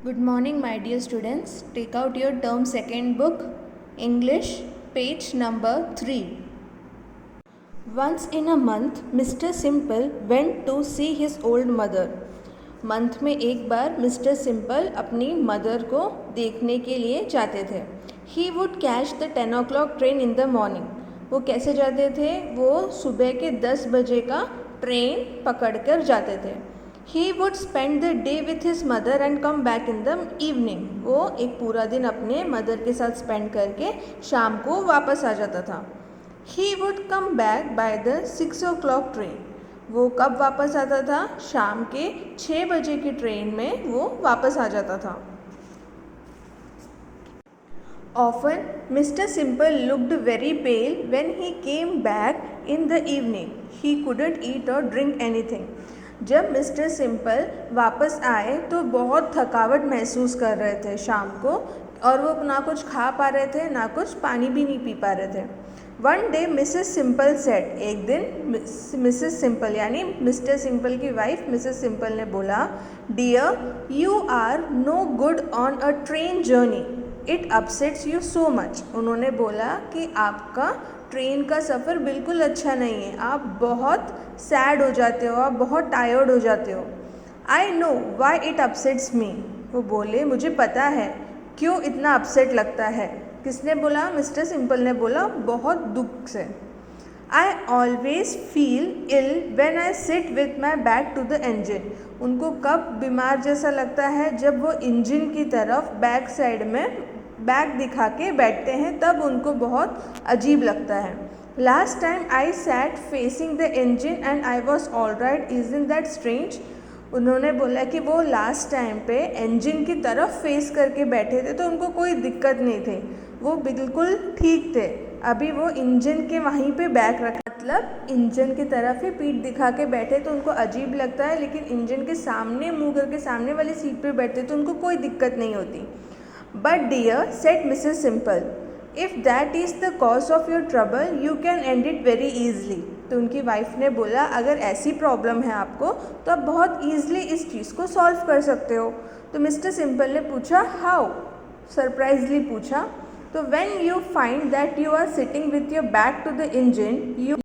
Good morning, my dear students. Take out your term second book, English, page number 3. Once in a month, Mr. Simple went to see his old mother. Month में एक बार mister simple अपनी mother को देखने के लिए जाते थे. He would catch the 10 o'clock train in the morning. वो कैसे जाते थे? वो सुबह के 10 बजे का ट्रेन पकड़कर जाते थे. He would spend the day with his mother and come back in the evening. वो एक पूरा दिन अपने मदर के साथ स्पेंड करके शाम को वापस आ जाता था. He would come back by the 6 o'clock train. वो कब वापस आता था? शाम के 6 बजे की ट्रेन में वो वापस आ जाता था. Often, Mr. Simple looked very pale when he came back in the evening. He couldn't eat or drink anything. जब मिस्टर सिंपल वापस आए तो बहुत थकावट महसूस कर रहे थे शाम को, और वो ना कुछ खा पा रहे थे ना कुछ पानी भी नहीं पी पा रहे थे. One day Mrs Simple said, एक दिन मिसेस सिंपल यानी मिस्टर सिंपल की वाइफ मिसेस सिंपल ने बोला, dear you are no good on a train journey, it upsets you so much. उन्होंने बोला कि आपका ट्रेन का सफ़र बिल्कुल अच्छा नहीं है, आप बहुत सैड हो जाते हो, आप बहुत टायर्ड हो जाते हो. I know why it upsets me. वो बोले मुझे पता है क्यों इतना अपसेट लगता है. किसने बोला? मिस्टर सिंपल ने बोला, बहुत दुख से. I always feel ill when I sit with my back to the engine. उनको कब बीमार जैसा लगता है? जब वो इंजन की तरफ बैक साइड में बैक दिखा के बैठते हैं, तब उनको बहुत अजीब लगता है. Last time I sat facing the engine and I was all right, isn't that strange. उन्होंने बोला कि वो लास्ट टाइम पे इंजन की तरफ फेस करके बैठे थे तो उनको कोई दिक्कत नहीं थी, वो बिल्कुल ठीक थे. अभी वो इंजन के वहीं पे बैक रखा, मतलब इंजन की तरफ ही पीठ दिखा के बैठे तो उनको अजीब लगता है, लेकिन इंजन के सामने मुँह करके सामने वाली सीट पे बैठते तो उनको कोई दिक्कत नहीं होती. But dear, said Mrs. Simple, if that is the cause of your trouble, you can end it very easily. तो उनकी वाइफ ने बोला, अगर ऐसी प्रॉब्लम है आपको तो आप बहुत ईजिली इस चीज़ को सॉल्व कर सकते हो. तो मिस्टर सिंपल ने पूछा, हाउ? सरप्राइजली पूछा. तो when you find that you are sitting with your back to the engine, you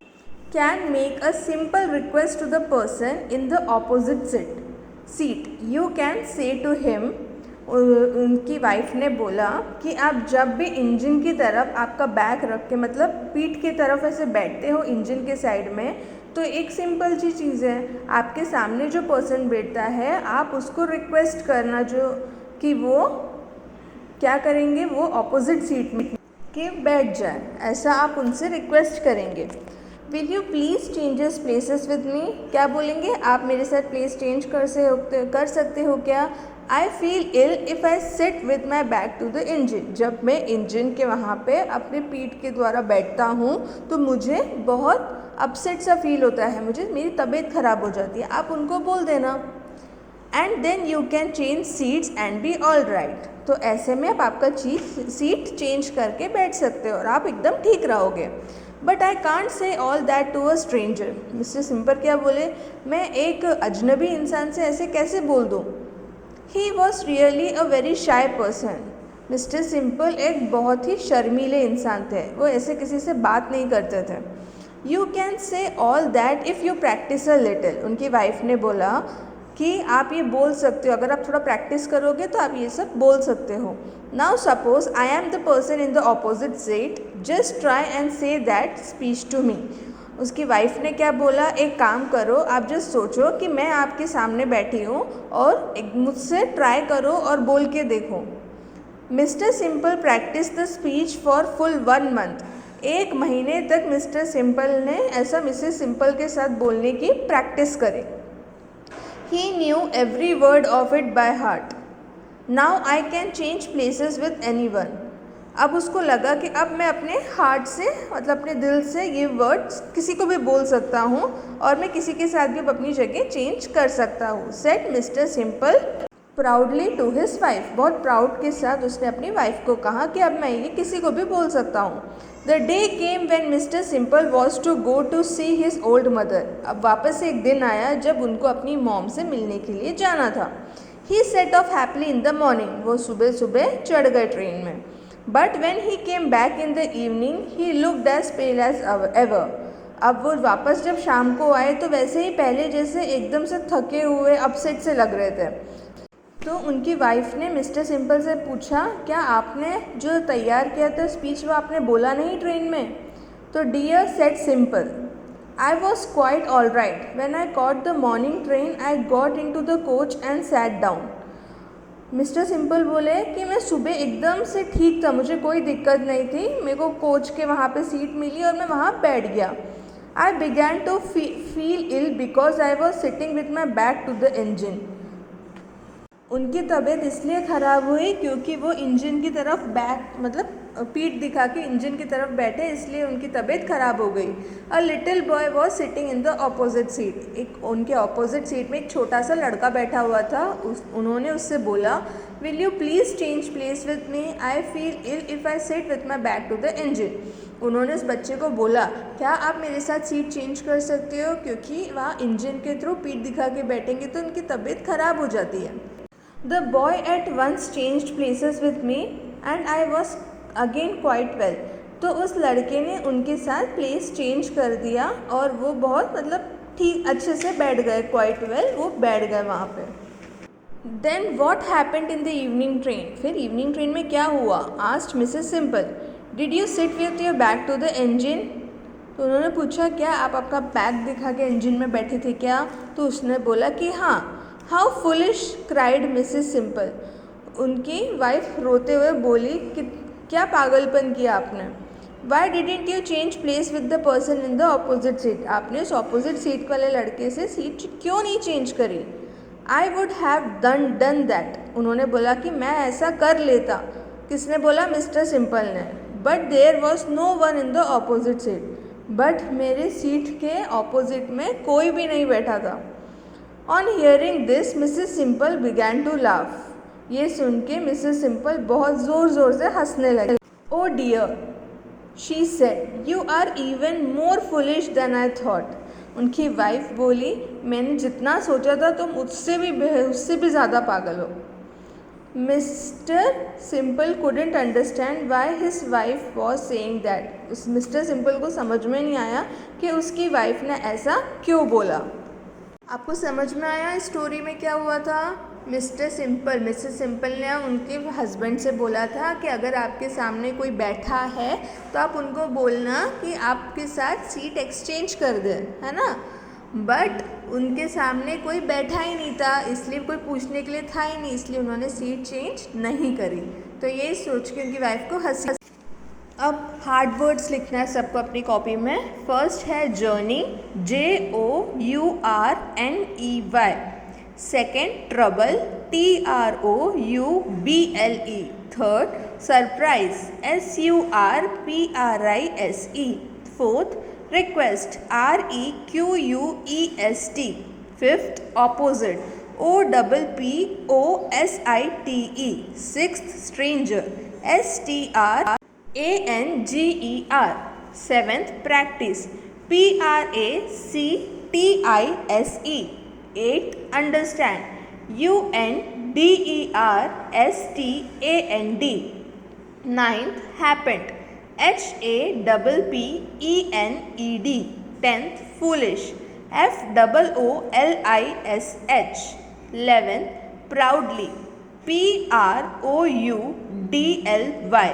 can make a simple request to the person in the opposite seat. You can say to him, उनकी wife ने बोला कि आप जब भी engine की तरफ आपका बैक रख के, मतलब पीठ की तरफ ऐसे बैठते हो इंजन के साइड में, तो एक सिंपल सी चीज़ है, आपके सामने जो पर्सन बैठता है आप उसको रिक्वेस्ट करना जो कि वो क्या करेंगे, वो ऑपोजिट सीट में के बैठ जाए, ऐसा आप उनसे रिक्वेस्ट करेंगे. Will you please changes places with me. क्या बोलेंगे? आप मेरे साथ प्लेस चेंज कर सकते हो क्या? I feel ill if I sit with my back to the engine. जब मैं इंजन के वहाँ पे अपने पीठ के द्वारा बैठता हूँ तो मुझे बहुत अपसेट सा फील होता है, मुझे मेरी तबीयत ख़राब हो जाती है. आप उनको बोल देना. And then you can change seats and be all right. तो ऐसे में आप आपका सीट चेंज करके बैठ सकते हो और आप एकदम ठीक रहोगे. But I can't say all that to a stranger. Mr Simple क्या बोले, मैं एक अजनबी इंसान से ऐसे कैसे बोल दूँ. He was really a very shy person. Mister simple एक बहुत ही शर्मीले इंसान थे, वो ऐसे किसी से बात नहीं करते थे. यू कैन से all that if you practice a little. उनकी वाइफ ने बोला कि आप ये बोल सकते हो, अगर आप थोड़ा प्रैक्टिस करोगे तो आप ये सब बोल सकते हो. Now suppose I am the person in the opposite seat, just try and say that speech to me. उसकी वाइफ ने क्या बोला, एक काम करो, आप जस्ट सोचो कि मैं आपके सामने बैठी हूँ और एक मुझसे ट्राई करो और बोल के देखो. Mister simple practice the speech for full 1 month. 1 महीने तक मिस्टर सिंपल ने ऐसा मिसेस सिंपल के साथ बोलने की प्रैक्टिस करी. He knew every word of it by heart. Now I can change places with anyone. अब उसको लगा कि अब मैं अपने हार्ट से, मतलब अपने दिल से ये वर्ड्स किसी को भी बोल सकता हूँ और मैं किसी के साथ भी अपनी जगह चेंज कर सकता हूँ. Said Mr Simple proudly to his wife. बहुत प्राउड के साथ उसने अपनी वाइफ को कहा कि अब मैं ये किसी को भी बोल सकता हूँ. The day came when Mr Simple was to go to see his old mother. अब वापस एक दिन आया जब उनको अपनी मॉम से मिलने के लिए जाना था. He set off happily in the morning. वो सुबह सुबह चढ़ गए ट्रेन में. But when he came back in the evening, he looked as pale as ever. अब वो वापस जब शाम को आए तो वैसे ही पहले जैसे एकदम से थके हुए अपसेट से लग रहे थे. तो उनकी वाइफ ने मिस्टर सिंपल से पूछा, क्या आपने जो तैयार किया था स्पीच वो आपने बोला नहीं ट्रेन में? तो dear said Simple, I was quite all right. When I caught the morning train, I got into the coach and sat down. Mister simple बोले कि मैं सुबह एकदम से ठीक था, मुझे कोई दिक्कत नहीं थी, मेरे को कोच के वहाँ पे सीट मिली और मैं वहाँ बैठ गया. I began to feel ill because I was sitting with my back to the engine. उनकी तबीयत इसलिए ख़राब हुई क्योंकि वो इंजन की तरफ मतलब पीठ दिखा के इंजन की तरफ बैठे, इसलिए उनकी तबीयत ख़राब हो गई. A little boy was sitting in the opposite seat. एक उनके अपोजिट सीट में एक छोटा सा लड़का बैठा हुआ था. उन्होंने उससे बोला, will you please change place with me, I feel ill if I sit with my back to the engine. उन्होंने उस बच्चे को बोला, क्या आप मेरे साथ सीट चेंज कर सकते हो, क्योंकि वहाँ इंजन के थ्रू पीठ दिखा के बैठेंगे तो उनकी तबीयत ख़राब हो जाती है. The boy at once changed places with me and I was again quite well. तो उस लड़के ने उनके साथ प्लेस चेंज कर दिया और वो बहुत मतलब ठीक अच्छे से बैठ गए. क्वाइट वेल, वो बैठ गए वहाँ पे. Then what happened in the evening train? फिर इवनिंग ट्रेन में क्या हुआ? Asked Mrs. Simple. Did you sit with your back to the engine? तो उन्होंने पूछा, क्या आप आपका बैक दिखा के इंजन में बैठे थे क्या? तो उसने बोला कि हाँ. How foolish cried Mrs simple. उनकी वाइफ रोते हुए बोली कि क्या पागलपन किया आपने. Why didn't you change place with the person in the opposite seat. आपने उस अपोजिट सीट वाले लड़के से सीट क्यों नहीं चेंज करी. I would have done that. उन्होंने बोला कि मैं ऐसा कर लेता. किसने बोला? मिस्टर सिंपल ने. But there was no one in the opposite seat. बट मेरे सीट के अपोजिट में कोई भी नहीं बैठा था. On hearing this Mrs Simple began to laugh. ये सुन के मिसेस सिंपल बहुत ज़ोर ज़ोर से हंसने लगी. Oh dear, she said, you are even more foolish than I thought. उनकी वाइफ बोली, मैंने जितना सोचा था तुम उससे भी ज़्यादा पागल हो. Mister simple couldn't understand why his wife was saying that. उस मिस्टर सिंपल को समझ में नहीं आया कि उसकी वाइफ ने ऐसा क्यों बोला. आपको समझ में आया इस स्टोरी में क्या हुआ था? मिसेस सिंपल ने उनके हस्बैंड से बोला था कि अगर आपके सामने कोई बैठा है तो आप उनको बोलना कि आपके साथ सीट एक्सचेंज कर दे, है ना. बट उनके सामने कोई बैठा ही नहीं था, इसलिए कोई पूछने के लिए था ही नहीं, इसलिए उन्होंने सीट चेंज नहीं करी. तो ये सोच के उनकी वाइफ को हंसी. अब हार्ड वर्ड्स लिखना है सबको अपनी कॉपी में. फर्स्ट है journey, JOURNEY. Second trouble, TROUBLE. Third surprise, SURPRISE. Fourth request, REQUEST. Fifth opposite, OPPOSITE. Sixth stranger, STRANGER. Seventh practice, PRACTISE. Eighth understand, UNDERSTAND. Ninth happened, HAPPENED. Tenth foolish, FOOLISH. 11th proudly, PROUDLY.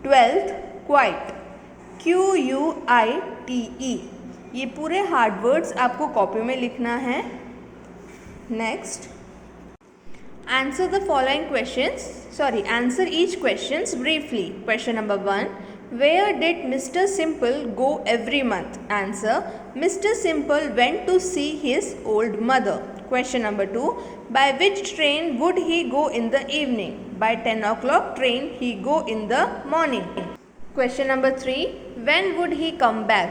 12th quite, QUITE. ये पूरे hard words आपको copy में लिखना है. Next, answer the following questions. Answer each questions briefly. Question number 1, where did Mr Simple go every month. Answer, Mr Simple went to see his old mother. Question number 2, by which train would he go in the evening? By 10 o'clock train he go in the morning. Question number 3, when would he come back?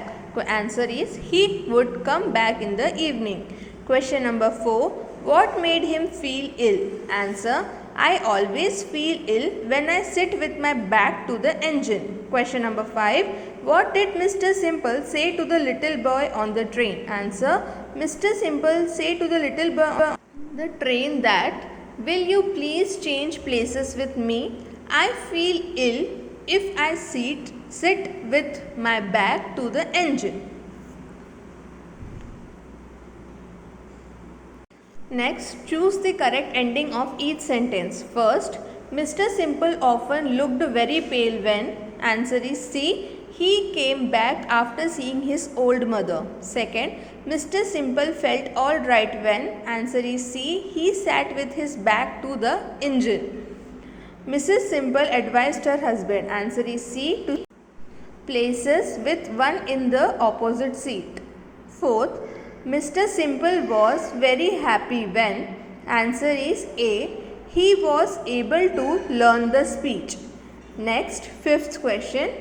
Answer is, he would come back in the evening. Question number 4, what made him feel ill? Answer, I always feel ill when I sit with my back to the engine. Question number 5, what did Mr. Simple say to the little boy on the train? Answer, Mr. Simple say to the little boy on the train that Will you please change places with me? I feel ill if I sit with my back to the engine. Next, choose the correct ending of each sentence. First, Mr. Simple often looked very pale when. Answer is C. He came back after seeing his old mother. Second, Mr. Simple felt all right when. Answer is C. He sat with his back to the engine. Mrs. Simple advised her husband. Answer is C. To places with one in the opposite seat. Fourth, Mr. Simple was very happy when. Answer is A. He was able to learn the speech. Next, fifth question.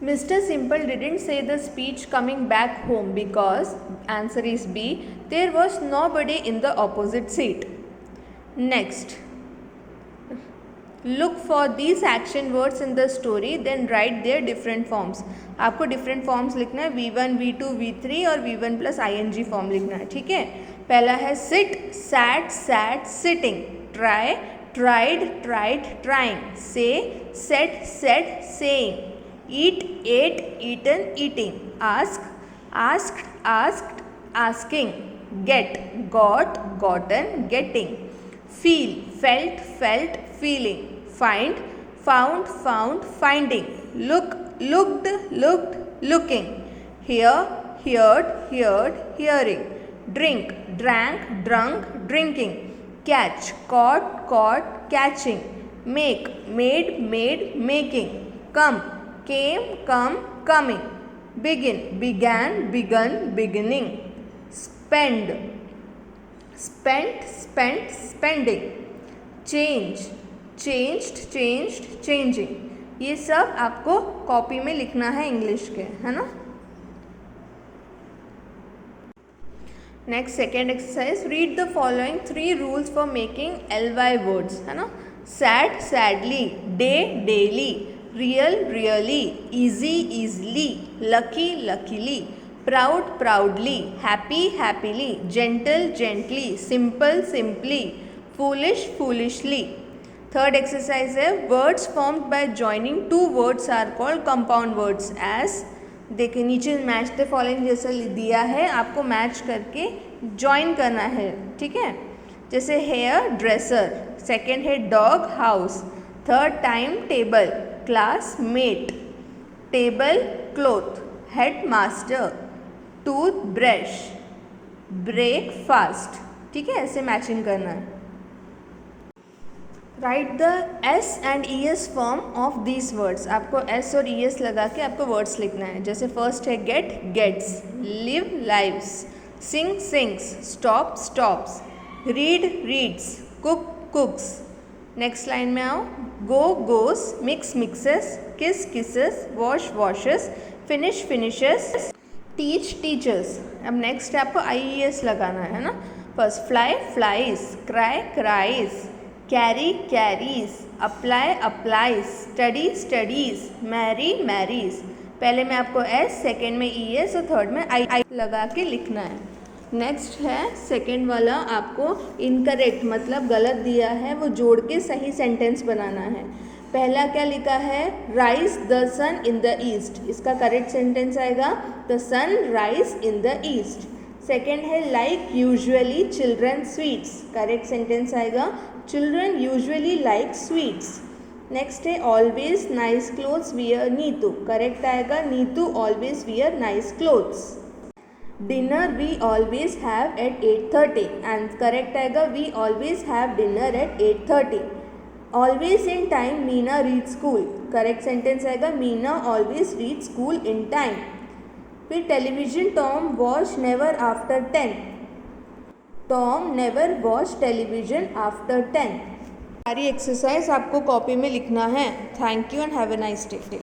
Mr. Simple didn't say the speech coming back home because. Answer is B. There was nobody in the opposite seat. Next, look for these action words in the story, then write their different forms. आपको different forms लिखना है, V1, V2, V3 और V1 plus ing form लिखना है. ठीक है. पहला है sit, sat, sat, sitting. Try, tried, tried, trying. Say, said, said, saying. Eat, ate, eaten, eating. Ask, asked, asked, asking. Get, got, gotten, getting. Feel, felt, felt, feeling. Find, found, found, finding. Look, looked, looked, looking. Hear, heard, heard, hearing. Drink, drank, drunk, drinking. Catch, caught, caught, catching. Make, made, made, making. Come, came, come, coming. Begin, began, begun, beginning. Spend, spent, spent, spending. Change, changed, changed, changing. ये सब आपको copy में लिखना है English के, है ना. Next, second exercise. Read the following 3 rules for making ly words, है ना. Sad, sadly. Day, daily. Real, really. Easy, easily. Lucky, luckily. Proud, proudly. Happy, happily. Gentle, gently. Simple, simply. foolish, foolishly. Third exercise है words formed by joining two words are called compound words as. देखिए नीचे match the following जैसा दिया है, आपको match करके join करना है. ठीक है. जैसे हेयर, ड्रेसर. सेकेंड है doghouse. Third, timetable. Classmate. Tablecloth. Headmaster. Toothbrush. Breakfast. ठीक है, ऐसे मैचिंग करना है. Write the S and E S form of these words. आपको एस और ई एस लगा के आपको वर्ड्स लिखना है. जैसे फर्स्ट है get, gets. Live, lives. Sing, sings. Stop, stops. Read, reads. Cook, cooks. Next line में आओ. Go, goes. Mix, mixes. Kiss, kisses. Wash, washes. Finish, finishes. Teach, teachers. अब नेक्स्ट है आपको आई ई एस लगाना है ना. First fly, flies. Cry, cries. Carry, carries. Apply, applies. Study, studies. Marry, marries. पहले में आपको एस, सेकेंड में ई एस और थर्ड में आई लगा के लिखना है. नेक्स्ट है सेकेंड वाला, आपको इनकरेक्ट मतलब गलत दिया है वो जोड़ के सही सेंटेंस बनाना है. पहला क्या लिखा है, rise the sun in the east. इसका करेक्ट सेंटेंस आएगा the sun rise in the east. Second है like usually children sweets. Correct sentence आएगा children usually like sweets. Next है always nice clothes wear Neetu. Correct आएगा Neetu always wear nice clothes. Dinner we always have at 8:30 and correct आएगा we always have dinner at 8:30. Always in time Meena read school. Correct sentence आएगा Meena always read school in time. फिर television Tom watch never after 10. Tom never watch television after 10. सारी exercise आपको copy में लिखना है. Thank you and have a nice day.